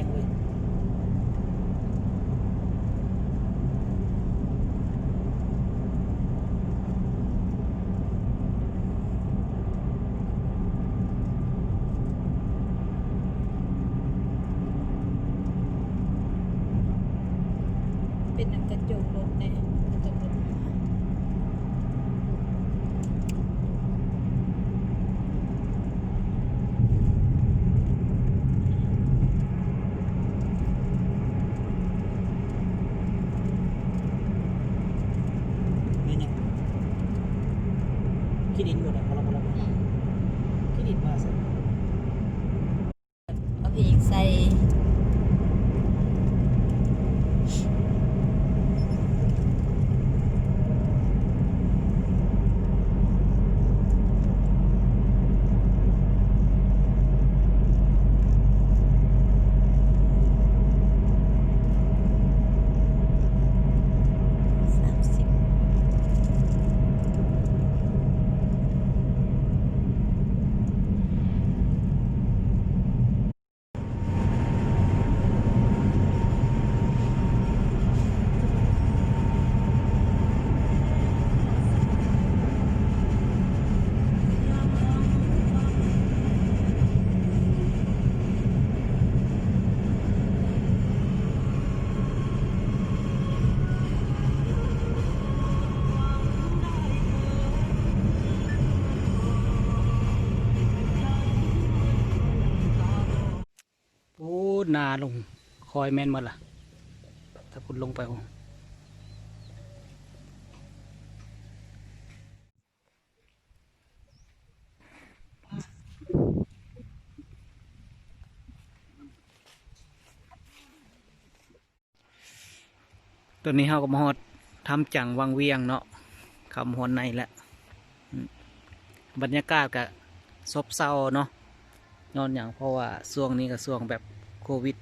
งเลยเป็นหนังกระจกรถแน่กระจกรถนี่เนี่ยขี้ดินหมดอ่ะพอเราขี้ดินมาสิเอาพริกใส่30โอ้นาลงคอยแม่นหมดล่ะถ้าคุณลงไปโอ้ตอนนี้เราก็มาฮอดทำจังวังเวียงเนาะคำฮอนในแหละบรรยากาศก็ซบเซาเนาะนอนอย่างเพราะว่าช่วงนี้ก็ช่วงแบบโควิด